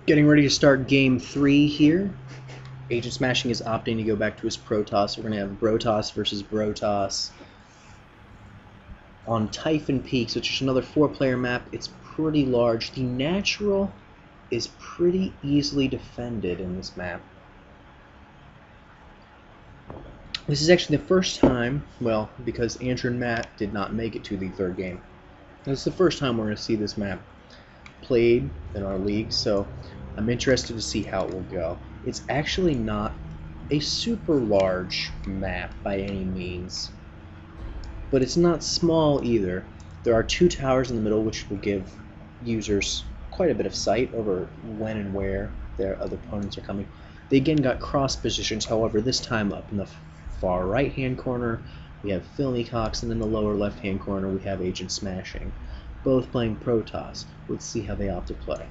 Getting ready to start game 3 here. Agnt Smashing is opting to go back to his Protoss. We're going to have Brotoss versus Brotoss on Typhon Peaks, which is another 4-player map. It's pretty large. The natural is pretty easily defended in this map. This is actually the first time, well, because Andrew and Matt did not make it to the 3rd game. This is the first time we're going to see this map played in our league, so I'm interested to see how it will go. It's actually not a super large map by any means, but it's not small either. There are 2 towers in the middle, which will give users quite a bit of sight over when and where their other opponents are coming. They again got cross positions, however, this time up in the far right hand corner we have FilmeCox, and in the lower left hand corner we have Agnt Smashing, both playing Protoss. Let's see how they opt to play.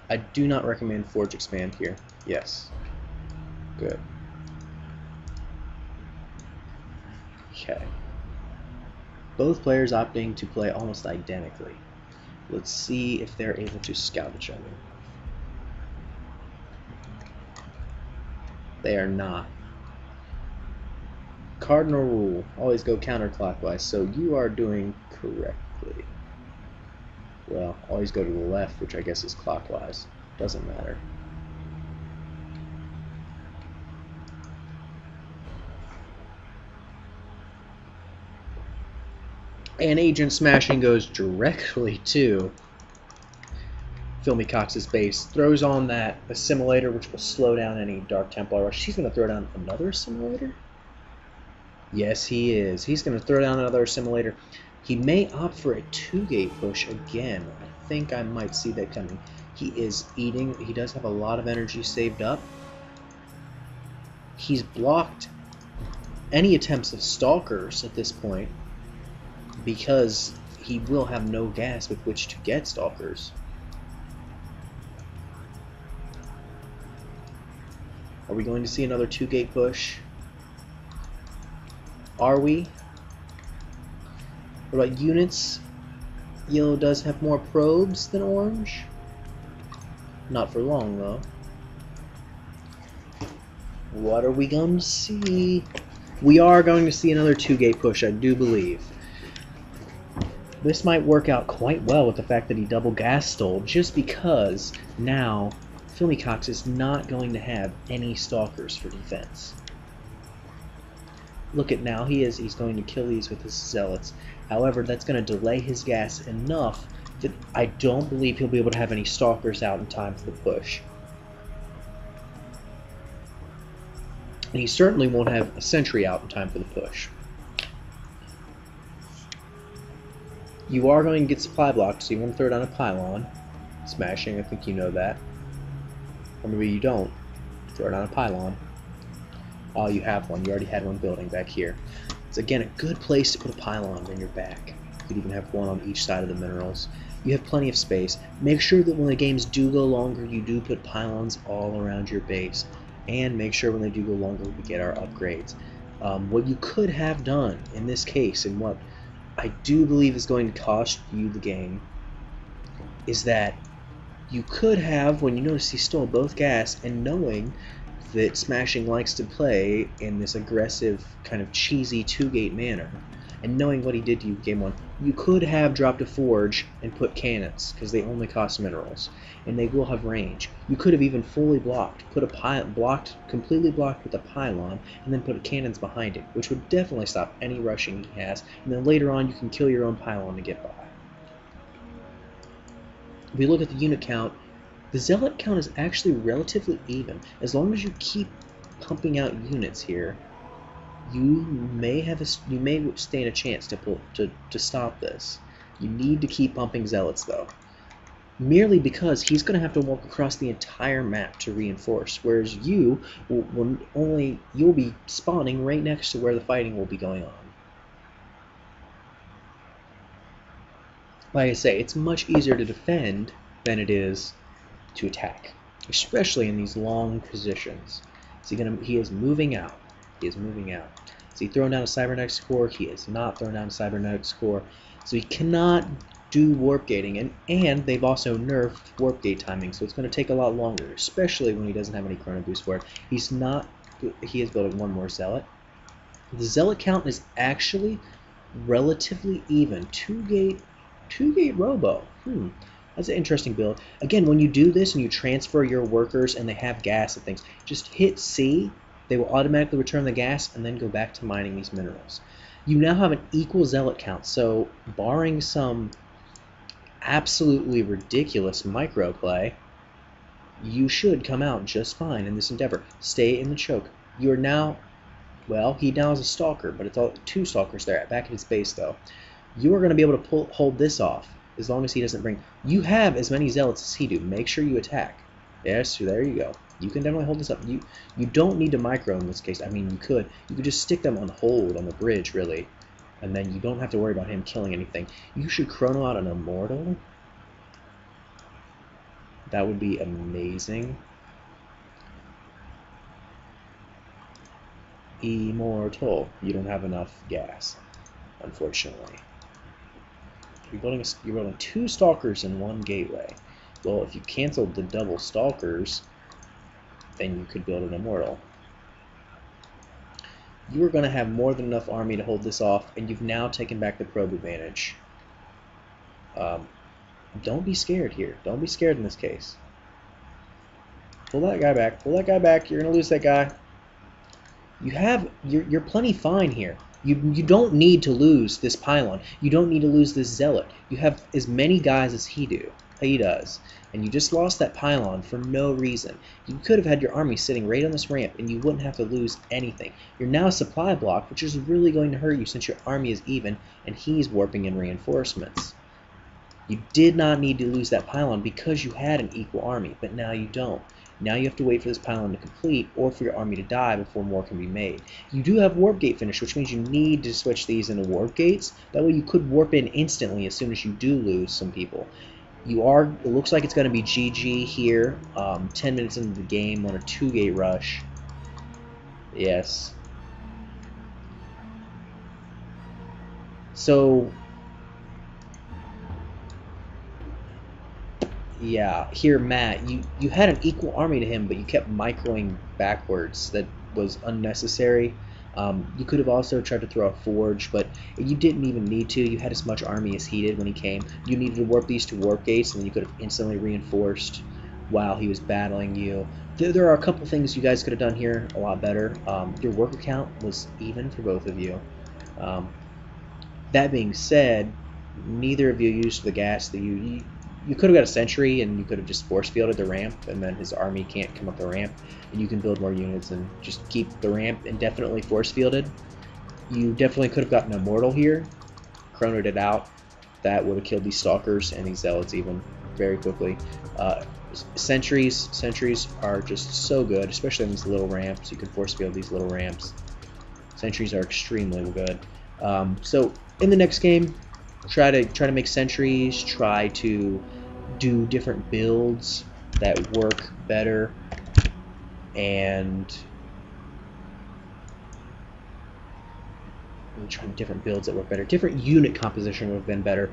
I do not recommend Forge Expand here. Yes. Good. Okay. Both players opting to play almost identically. Let's see if they're able to scout each other. They are not. Cardinal rule, always go counterclockwise, so you are doing correctly. Well, always go to the left, which I guess is clockwise. Doesn't matter. And Agnt Smashing goes directly to FilmeCox's base, throws on that assimilator, which will slow down any Dark Templar rush. He's going to throw down another assimilator? Yes, he is. He's going to throw down another assimilator. He may opt for a 2-gate push again. I think I might see that coming. He is eating. He does have a lot of energy saved up. He's blocked any attempts of Stalkers at this point because he will have no gas with which to get Stalkers. Are we going to see another 2-gate push? Are we? What about units? Yellow does have more probes than orange. Not for long, though. What are we going to see? We are going to see another 2-gate push, I do believe. This might work out quite well with the fact that he double gas stole, just because now FilmeCox is not going to have any Stalkers for defense. Look at now, he's going to kill these with his Zealots. However, that's going to delay his gas enough that I don't believe he'll be able to have any Stalkers out in time for the push. And he certainly won't have a Sentry out in time for the push. You are going to get supply blocked, so you want to throw down a pylon. Smashing, I think you know that. Or maybe you don't. Throw down a pylon. Oh, you have one. You already had one building back here. It's again a good place to put a pylon when you're back. You could even have one on each side of the minerals. You have plenty of space. Make sure that when the games do go longer, you do put pylons all around your base. And make sure when they do go longer, we get our upgrades. What you could have done in this case, and what I do believe is going to cost you the game, is that you could have, when you notice he stole both gas, and knowing that Smashing likes to play in this aggressive, kind of cheesy 2-gate manner, and knowing what he did to you game 1, you could have dropped a Forge and put cannons, because they only cost minerals, and they will have range. You could have even fully blocked, completely blocked with a pylon, and then put cannons behind it, which would definitely stop any rushing he has, and then later on you can kill your own pylon to get by. If we look at the unit count, the Zealot count is actually relatively even. As long as you keep pumping out units here, you may stand a chance to stop this. You need to keep pumping Zealots though, merely because he's going to have to walk across the entire map to reinforce, whereas you'll be spawning right next to where the fighting will be going on. Like I say, it's much easier to defend than it is to attack, especially in these long positions. So he is moving out. He is moving out. Is he throwing down a Cybernetics core? He is not throwing down a Cybernetics core. So he cannot do warp gating, and they've also nerfed warp gate timing, so it's going to take a lot longer, especially when he doesn't have any chrono boost for it. He is building one more zealot. The zealot count is actually relatively even. Two gate robo. That's an interesting build. Again, when you do this and you transfer your workers and they have gas and things, just hit C. They will automatically return the gas and then go back to mining these minerals. You now have an equal zealot count, so barring some absolutely ridiculous microplay, you should come out just fine in this endeavor. Stay in the choke. You are now, well, he now has a stalker, but it's all two stalkers there back at his base though. You are going to be able to hold this off as long as he doesn't bring. You have as many zealots as he do. Make sure you attack. Yes, there you go. You can definitely hold this up. You don't need to micro in this case. I mean, you could just stick them on hold on the bridge, really, and then you don't have to worry about him killing anything. You should chrono out an immortal. That would be amazing. Immortal. You don't have enough gas, unfortunately. You're building two stalkers in one gateway. Well, if you canceled the double stalkers, then you could build an immortal. You are going to have more than enough army to hold this off, and you've now taken back the probe advantage. Don't be scared here. Don't be scared in this case. Pull that guy back. Pull that guy back. You're going to lose that guy. You're plenty fine here. You don't need to lose this pylon. You don't need to lose this zealot. You have as many guys as he does, and you just lost that pylon for no reason. You could have had your army sitting right on this ramp, and you wouldn't have to lose anything. You're now a supply block, which is really going to hurt you since your army is even, and he's warping in reinforcements. You did not need to lose that pylon because you had an equal army, but now you don't. Now you have to wait for this pylon to complete or for your army to die before more can be made. You do have warp gate finish, which means you need to switch these into warp gates. That way you could warp in instantly as soon as you do lose some people. It looks like it's going to be GG here, 10 minutes into the game on a 2-gate rush. Yes. So, yeah, here, Matt, you had an equal army to him, but you kept microing backwards. That was unnecessary. You could have also tried to throw a forge, but you didn't even need to. You had as much army as he did when he came. You needed to warp these to warp gates, and then you could have instantly reinforced while he was battling you. There are a couple things you guys could have done here a lot better. Your worker count was even for both of you. That being said, neither of you used the gas that you could have got a sentry, and you could have just force fielded the ramp, and then his army can't come up the ramp, and you can build more units and just keep the ramp indefinitely force fielded. You definitely could have gotten an immortal here, chronoed it out. That would have killed these stalkers and these zealots even very quickly. Sentries are just so good, especially on these little ramps. You can force field these little ramps. Sentries are extremely good. So in the next game, try to make sentries, try to do different builds that work better, and different builds that work better. Different unit composition would have been better.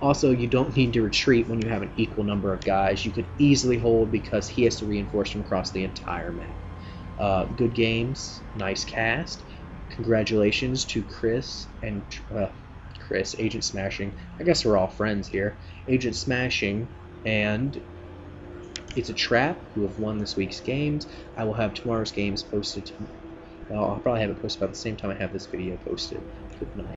Also, you don't need to retreat when you have an equal number of guys. You could easily hold because he has to reinforce from across the entire map. Good games, nice cast. Congratulations to Chris and Agnt Smashing. I guess we're all friends here. Agnt Smashing and It's a Trap, who have won this week's games. I will have tomorrow's games posted. Well, I'll probably have it posted about the same time I have this video posted. Good night.